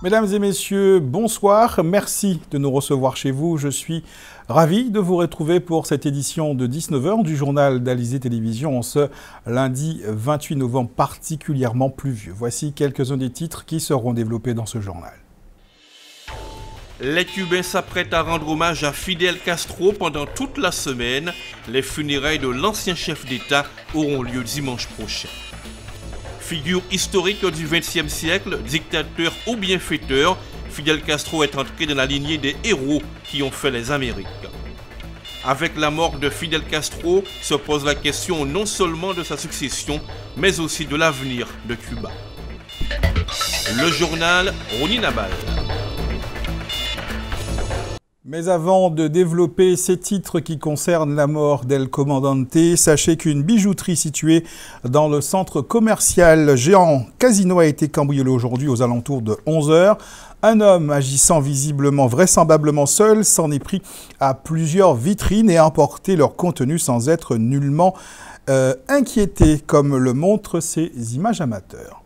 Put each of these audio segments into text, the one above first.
Mesdames et messieurs, bonsoir. Merci de nous recevoir chez vous. Je suis ravi de vous retrouver pour cette édition de 19h du journal d'Alizé Télévision en ce lundi 28 novembre particulièrement pluvieux. Voici quelques-uns des titres qui seront développés dans ce journal. Les Cubains s'apprêtent à rendre hommage à Fidel Castro pendant toute la semaine. Les funérailles de l'ancien chef d'État auront lieu dimanche prochain. Figure historique du XXe siècle, dictateur ou bienfaiteur, Fidel Castro est entré dans la lignée des héros qui ont fait les Amériques. Avec la mort de Fidel Castro, se pose la question non seulement de sa succession, mais aussi de l'avenir de Cuba. Le journal Ronnie Nabal. Mais avant de développer ces titres qui concernent la mort d'El Comandante, sachez qu'une bijouterie située dans le centre commercial géant Casino a été cambriolée aujourd'hui aux alentours de 11h. Un homme agissant visiblement, vraisemblablement seul, s'en est pris à plusieurs vitrines et a emporté leur contenu sans être nullement inquiété, comme le montrent ces images amateurs.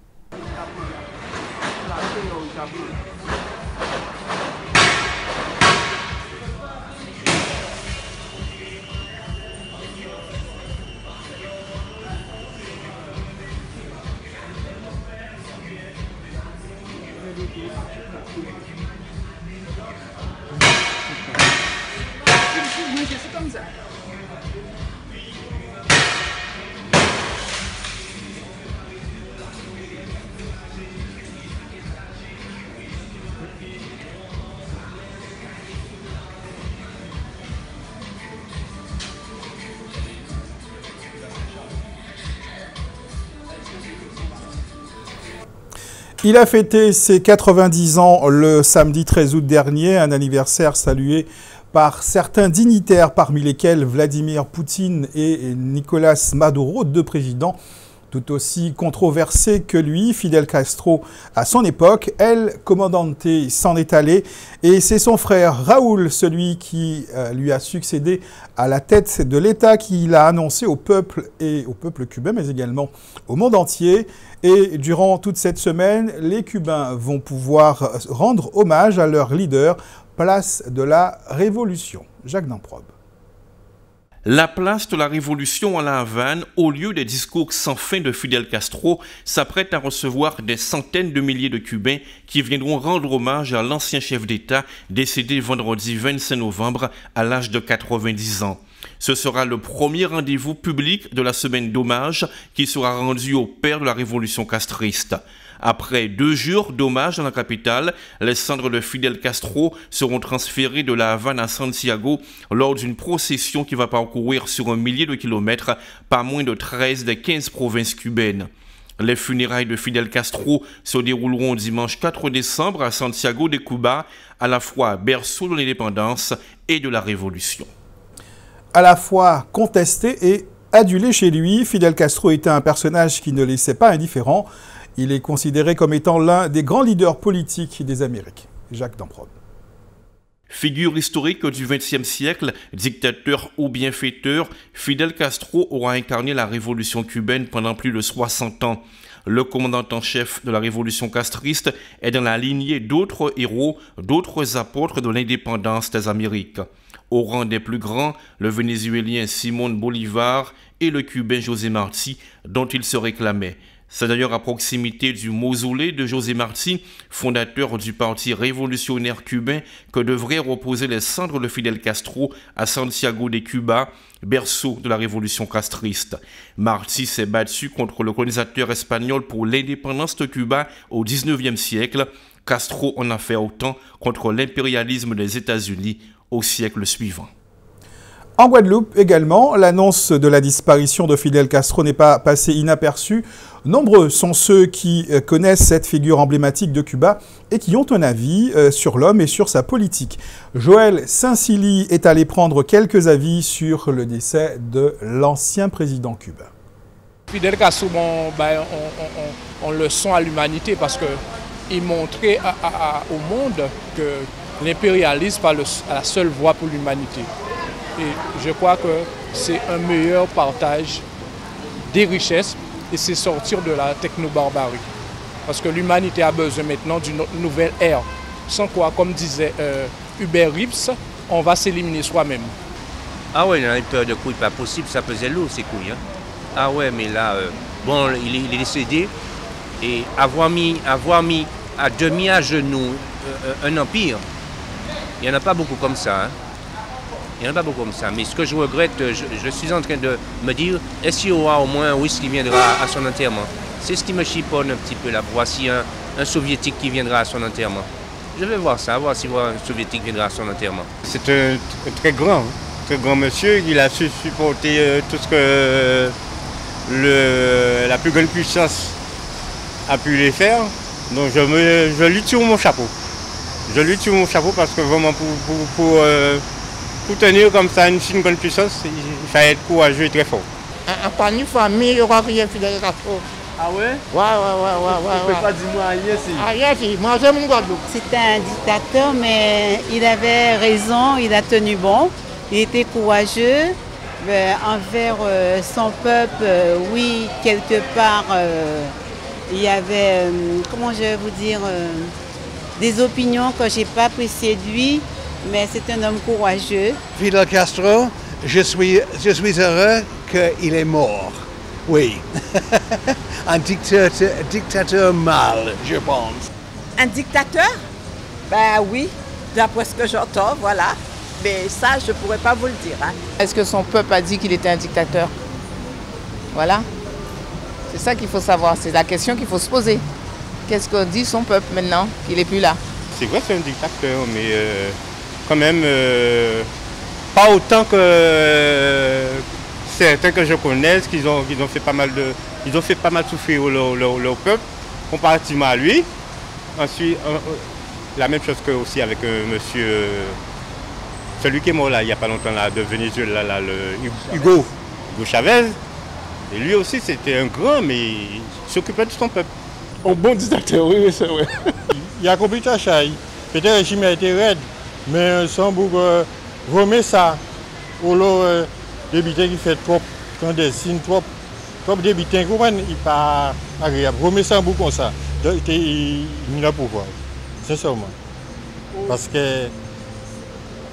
Il a fêté ses 90 ans le samedi 13 août dernier, un anniversaire salué par certains dignitaires, parmi lesquels Vladimir Poutine et Nicolas Maduro, deux présidents tout aussi controversés que lui. Fidel Castro, à son époque, El Comandante s'en est allé et c'est son frère Raúl, celui qui lui a succédé à la tête de l'État, qui l'a annoncé au peuple cubain, mais également au monde entier. Et durant toute cette semaine, les Cubains vont pouvoir rendre hommage à leur leader, place de la Révolution. Jacques Damprobe. La place de la Révolution à La Havane, au lieu des discours sans fin de Fidel Castro, s'apprête à recevoir des centaines de milliers de Cubains qui viendront rendre hommage à l'ancien chef d'État décédé vendredi 25 novembre à l'âge de 90 ans. Ce sera le premier rendez-vous public de la semaine d'hommage qui sera rendu au père de la révolution castriste. Après 2 jours d'hommage dans la capitale, les cendres de Fidel Castro seront transférées de La Havane à Santiago lors d'une procession qui va parcourir sur 1 millier de kilomètres par moins de 13 des 15 provinces cubaines. Les funérailles de Fidel Castro se dérouleront dimanche 4 décembre à Santiago de Cuba, à la fois berceau de l'indépendance et de la révolution. À la fois contesté et adulé chez lui, Fidel Castro était un personnage qui ne laissait pas indifférent. Il est considéré comme étant l'un des grands leaders politiques des Amériques. Jacques Damprobe. Figure historique du XXe siècle, dictateur ou bienfaiteur, Fidel Castro aura incarné la révolution cubaine pendant plus de 60 ans. Le commandant en chef de la révolution castriste est dans la lignée d'autres héros, d'autres apôtres de l'indépendance des Amériques. Au rang des plus grands, le Vénézuélien Simón Bolívar et le Cubain José Martí, dont il se réclamait. C'est d'ailleurs à proximité du mausolée de José Martí, fondateur du Parti révolutionnaire cubain, que devraient reposer les cendres de Fidel Castro à Santiago de Cuba, berceau de la révolution castriste. Martí s'est battu contre le colonisateur espagnol pour l'indépendance de Cuba au XIXe siècle. Castro en a fait autant contre l'impérialisme des États-Unis au siècle suivant. En Guadeloupe également, l'annonce de la disparition de Fidel Castro n'est pas passée inaperçue. Nombreux sont ceux qui connaissent cette figure emblématique de Cuba et qui ont un avis sur l'homme et sur sa politique. Joël Saint-Silly est allé prendre quelques avis sur le décès de l'ancien président cubain. Fidel Castro, on le sent à l'humanité parce qu'il montrait au monde que l'impérialisme est la seule voie pour l'humanité. Et je crois que c'est un meilleur partage des richesses et c'est sortir de la technobarbarie. Parce que l'humanité a besoin maintenant d'une nouvelle ère. Sans quoi, comme disait Hubert Reeves, on va s'éliminer soi-même. Ah ouais, dans une période de couilles, pas possible, ça pesait lourd ces couilles. Hein. Ah ouais, mais là, bon, il est décédé. Et avoir mis à demi à genoux un empire, il n'y en a pas beaucoup comme ça. Hein. Il n'y en a pas beaucoup comme ça. Mais ce que je regrette, je suis en train de me dire, est-ce qu'il y aura au moins un Russe qui viendra à son enterrement? C'est ce qui me chipponne un petit peu là. Voici un Soviétique qui viendra à son enterrement. Je vais voir ça, voir si un Soviétique viendra à son enterrement. C'est un très grand monsieur. Il a su supporter tout ce que la plus grande puissance a pu les faire. Donc je lui tire mon chapeau. Je lui tire mon chapeau parce que vraiment pour tenir comme ça une grande puissance, il fallait être courageux et très fort. En famille, il n'y aura rien Fidel Castro. Ah ouais? Ouais. Tu peux pas dire moi rien si. Rien si, moi j'aime mon Guadeloupe. C'était un dictateur, mais il avait raison, il a tenu bon. Il était courageux envers son peuple. Oui, quelque part, il y avait, comment je vais vous dire, des opinions que je n'ai pas appréciées de lui, mais c'est un homme courageux. Fidel Castro, je suis heureux qu'il est mort. Oui. Un dictateur mal, je pense. Un dictateur? Ben oui, d'après ce que j'entends, voilà. Mais ça, je ne pourrais pas vous le dire. Hein. Est-ce que son peuple a dit qu'il était un dictateur? Voilà. C'est ça qu'il faut savoir, c'est la question qu'il faut se poser. Qu'est-ce que dit son peuple maintenant qu'il n'est plus là? C'est vrai, c'est un dictateur, mais quand même pas autant que certains que je connais, qu'ils ont fait pas mal souffrir leur peuple, comparativement à lui. Ensuite, la même chose que aussi avec monsieur, celui qui est mort là, il n'y a pas longtemps là, de Venezuela, là, Hugo Chavez. Et lui aussi, c'était un grand, mais il s'occupait de son peuple. Un bon dictateur, oui, c'est vrai. Il a compris ta chaille. Peut-être que le régime a été raide, mais sans beaucoup remettre ça au lot débiteur qui fait trop, quand des signes trop débiteur, il n'est pas agréable. Remettre ça en beaucoup comme ça. Il n'y a pas pourquoi. Sincèrement. Parce que,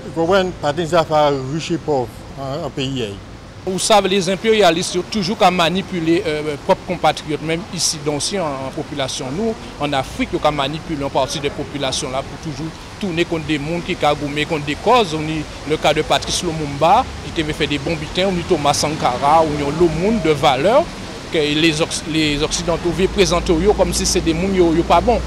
vous comprenez, pas des affaires riches et pauvres en pays. Vous savez, les impérialistes ont toujours qu'à manipuler propres compatriotes, même ici, aussi en population. Nous, en Afrique, ils ont manipulé une partie des populations là pour toujours tourner contre des mondes qui ont contre des causes. On a le cas de Patrice Lumumba, qui avait fait des bons butins, on a Thomas Sankara, on a le monde de valeur que les Occidentaux veulent présenter comme si c'était des mondes pas bons.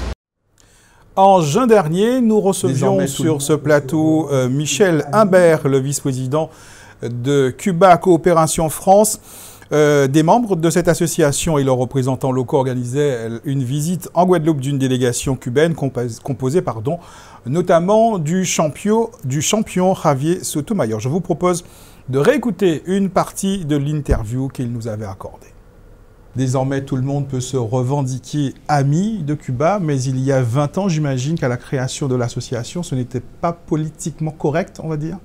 En juin dernier, nous recevions sur ce plateau Michel Imbert, le vice-président de Cuba Coopération France. Des membres de cette association et leurs représentants locaux organisaient une visite en Guadeloupe d'une délégation cubaine composée notamment du champion Javier Sotomayor. Je vous propose de réécouter une partie de l'interview qu'il nous avait accordée. Désormais, tout le monde peut se revendiquer ami de Cuba, mais il y a 20 ans, j'imagine qu'à la création de l'association, ce n'était pas politiquement correct, on va dire.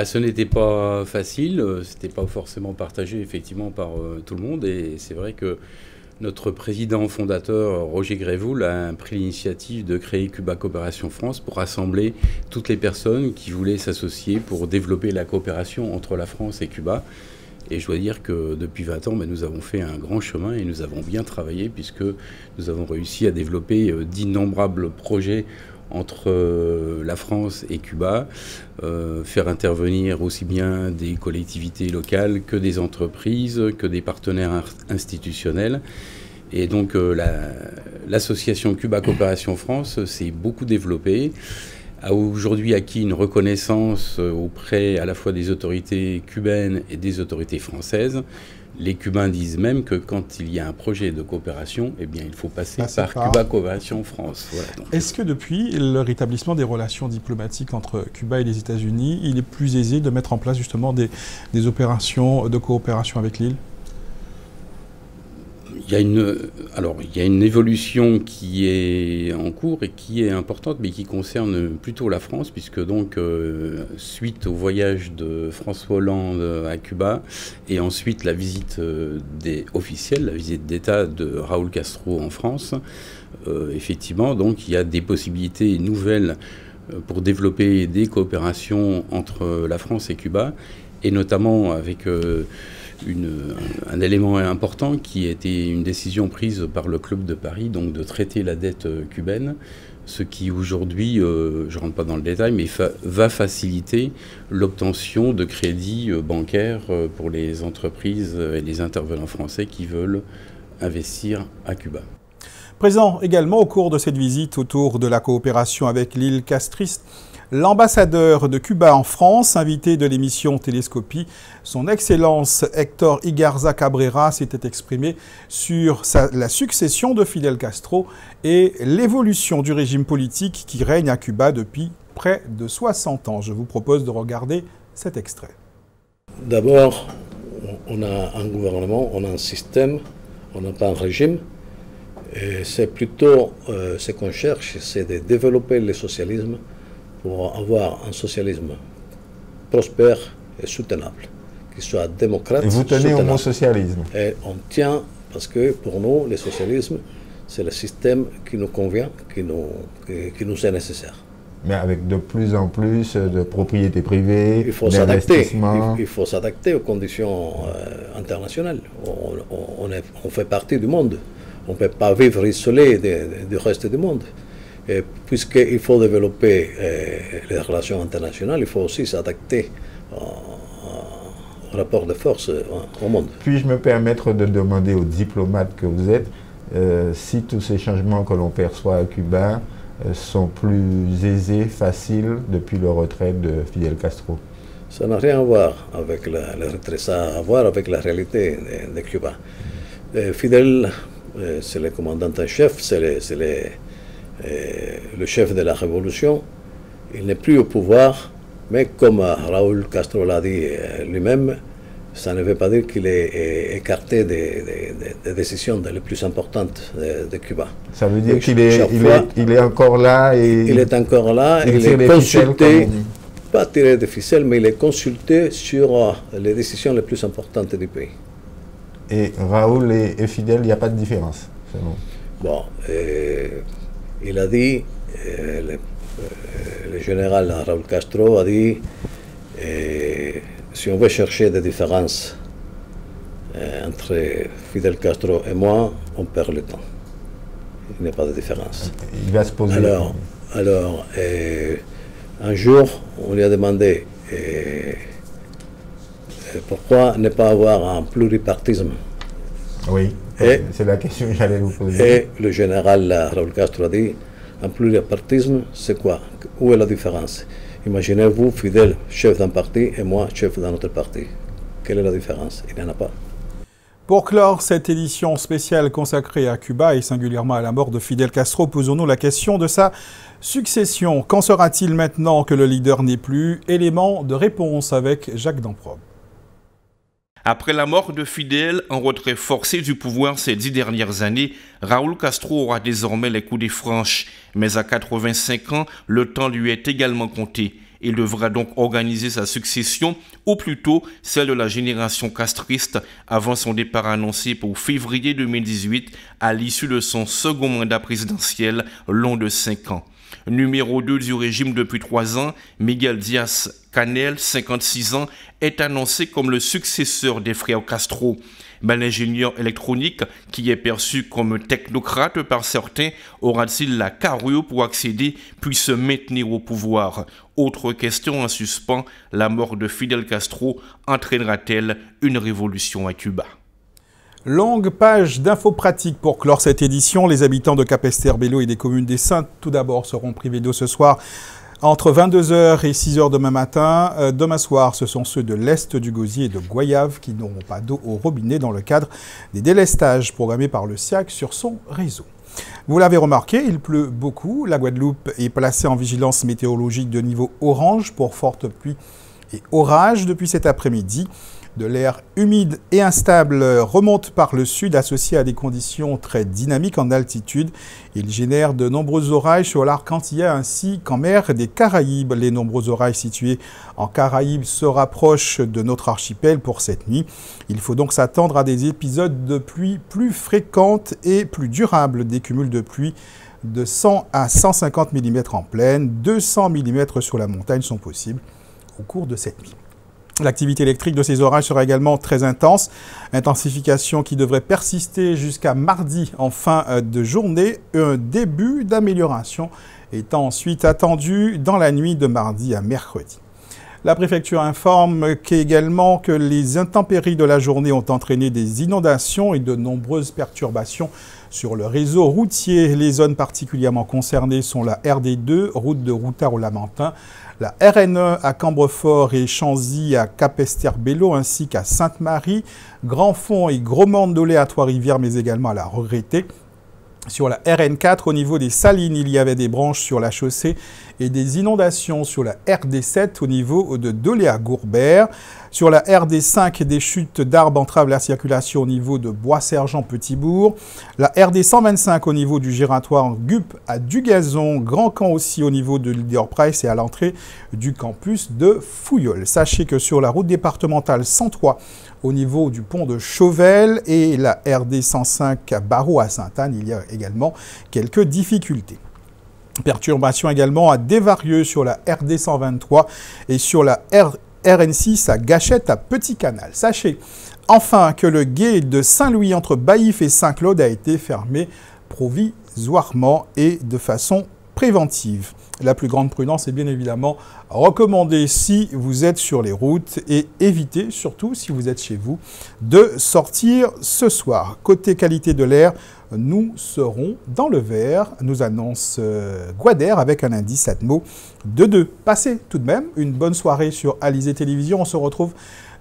Ce n'était pas facile, ce n'était pas forcément partagé effectivement par tout le monde, et c'est vrai que notre président fondateur Roger Grévoul a pris l'initiative de créer Cuba Coopération France pour rassembler toutes les personnes qui voulaient s'associer pour développer la coopération entre la France et Cuba. Et je dois dire que depuis 20 ans, nous avons fait un grand chemin et nous avons bien travaillé puisque nous avons réussi à développer d'innombrables projets entre la France et Cuba, faire intervenir aussi bien des collectivités locales que des entreprises, que des partenaires institutionnels. Et donc l'association Cuba Coopération France s'est beaucoup développée, a aujourd'hui acquis une reconnaissance auprès à la fois des autorités cubaines et des autorités françaises. Les Cubains disent même que quand il y a un projet de coopération, eh bien, il faut passer par Cuba Coopération France. Voilà, est-ce que depuis le rétablissement des relations diplomatiques entre Cuba et les États-Unis, il est plus aisé de mettre en place justement des opérations de coopération avec l'île ? Il y a une évolution qui est en cours et qui est importante, mais qui concerne plutôt la France, puisque donc, suite au voyage de François Hollande à Cuba, et ensuite la visite officielle, la visite d'État de Raúl Castro en France, effectivement, donc, il y a des possibilités nouvelles pour développer des coopérations entre la France et Cuba, et notamment avec un élément important qui a été une décision prise par le Club de Paris, donc de traiter la dette cubaine, ce qui aujourd'hui, je ne rentre pas dans le détail, mais va faciliter l'obtention de crédits bancaires pour les entreprises et les intervenants français qui veulent investir à Cuba. Présent également au cours de cette visite autour de la coopération avec l'île castriste, l'ambassadeur de Cuba en France, invité de l'émission Télescopie, son Excellence Héctor Igarza Cabrera, s'était exprimé sur la succession de Fidel Castro et l'évolution du régime politique qui règne à Cuba depuis près de 60 ans. Je vous propose de regarder cet extrait. D'abord, on a un gouvernement, on a un système, on n'a pas un régime. C'est plutôt ce qu'on cherche, c'est de développer le socialisme pour avoir un socialisme prospère et soutenable, qui soit démocrate. Et vous tenez au mot socialisme? Et on tient, parce que pour nous, le socialisme, c'est le système qui nous convient, qui nous est nécessaire. Mais avec de plus en plus de propriété privée, il faut s'adapter aux conditions internationales. On fait partie du monde. On ne peut pas vivre isolé du reste du monde. Puisqu'il faut développer les relations internationales, il faut aussi s'adapter au rapport de force au monde. Puis-je me permettre de demander aux diplomates que vous êtes si tous ces changements que l'on perçoit à Cuba sont plus aisés, faciles depuis le retrait de Fidel Castro? Ça n'a rien à voir avec le retrait, ça a à voir avec la réalité de Cuba. Fidel, c'est le commandant en chef, c'est le chef de la révolution. Il n'est plus au pouvoir, mais comme Raúl Castro l'a dit lui-même, ça ne veut pas dire qu'il est écarté des décisions les plus importantes de Cuba. Ça veut dire qu'il est encore là et il est encore là, il est consulté, pas tiré de ficelle, mais il est consulté sur les décisions les plus importantes du pays. Et Raúl et Fidel, il n'y a pas de différence, selon. Bon, il a dit, le général Raúl Castro a dit, si on veut chercher des différences entre Fidel Castro et moi, on perd le temps. Il n'y a pas de différence. Il va se poser. Alors un jour, on lui a demandé pourquoi ne pas avoir un pluripartisme. Oui, c'est la question que j'allais vous poser. Et le général Raúl Castro a dit, un pluripartisme, c'est quoi? Où est la différence? Imaginez-vous, Fidel, chef d'un parti, et moi, chef d'un autre parti. Quelle est la différence? Il n'y en a pas. Pour clore cette édition spéciale consacrée à Cuba et singulièrement à la mort de Fidel Castro, posons-nous la question de sa succession. Qu'en sera-t-il maintenant que le leader n'est plus? Élément de réponse avec Jacques Damprobe. Après la mort de Fidel, en retrait forcé du pouvoir ces 10 dernières années, Raúl Castro aura désormais les coups des franches. Mais à 85 ans, le temps lui est également compté. Il devra donc organiser sa succession, ou plutôt celle de la génération castriste, avant son départ annoncé pour février 2018, à l'issue de son second mandat présidentiel, long de 5 ans. Numéro 2 du régime depuis 3 ans, Miguel Díaz-Canel, 56 ans, est annoncé comme le successeur des frères Castro. Mais l'ingénieur électronique, qui est perçu comme technocrate par certains, aura-t-il la carrure pour accéder puis se maintenir au pouvoir? Autre question en suspens, la mort de Fidel Castro entraînera-t-elle une révolution à Cuba? Longue page d'infos pratiques pour clore cette édition. Les habitants de Capesterre-Belle-Eau et des communes des Saintes, tout d'abord, seront privés d'eau ce soir entre 22h et 6h demain matin. Demain soir, ce sont ceux de l'Est du Gosier et de Goyave qui n'auront pas d'eau au robinet dans le cadre des délestages programmés par le SIAC sur son réseau. Vous l'avez remarqué, il pleut beaucoup. La Guadeloupe est placée en vigilance météorologique de niveau orange pour fortes pluies et orages depuis cet après-midi. De l'air humide et instable remonte par le sud associé à des conditions très dynamiques en altitude. Il génère de nombreux orages sur l'arc antillais ainsi qu'en mer des Caraïbes. Les nombreux orages situés en Caraïbes se rapprochent de notre archipel pour cette nuit. Il faut donc s'attendre à des épisodes de pluie plus fréquentes et plus durables, des cumuls de pluie de 100 à 150 mm en plaine, 200 mm sur la montagne sont possibles au cours de cette nuit. L'activité électrique de ces orages sera également très intense, intensification qui devrait persister jusqu'à mardi en fin de journée, un début d'amélioration étant ensuite attendu dans la nuit de mardi à mercredi. La préfecture informe également que les intempéries de la journée ont entraîné des inondations et de nombreuses perturbations sur le réseau routier. Les zones particulièrement concernées sont la RD2, route de Routard au Lamentin, la RN1 à Cambrefort et Chanzy à Capesterre-Bello ainsi qu'à Sainte-Marie, Grand-Fond et Gros-Mandolé à Trois-Rivières mais également à la Regrettée. Sur la RN4, au niveau des Salines, il y avait des branches sur la chaussée et des inondations sur la RD7 au niveau de Dolé à Gourbert. Sur la RD5, des chutes d'arbres entravent la circulation au niveau de Bois-Sergent-Petitbourg. La RD 125 au niveau du giratoire Gup à Dugazon. Grand Camp aussi au niveau de Leader-Price et à l'entrée du campus de Fouilleul. Sachez que sur la route départementale 103, au niveau du pont de Chauvel et la RD 105 à Barreau à Sainte-Anne, il y a également quelques difficultés. Perturbations également à Desvarieux sur la RD 123 et sur la RN6 à Gachette à Petit Canal. Sachez enfin que le gué de Saint-Louis entre Baïf et Saint-Claude a été fermé provisoirement et de façon préventive. La plus grande prudence est bien évidemment recommandée si vous êtes sur les routes et évitez surtout si vous êtes chez vous de sortir ce soir. Côté qualité de l'air, nous serons dans le vert, nous annonce Guader avec un indice Atmo de 2. Passez tout de même une bonne soirée sur Alizé Télévision. On se retrouve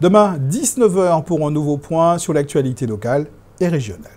demain 19h pour un nouveau point sur l'actualité locale et régionale.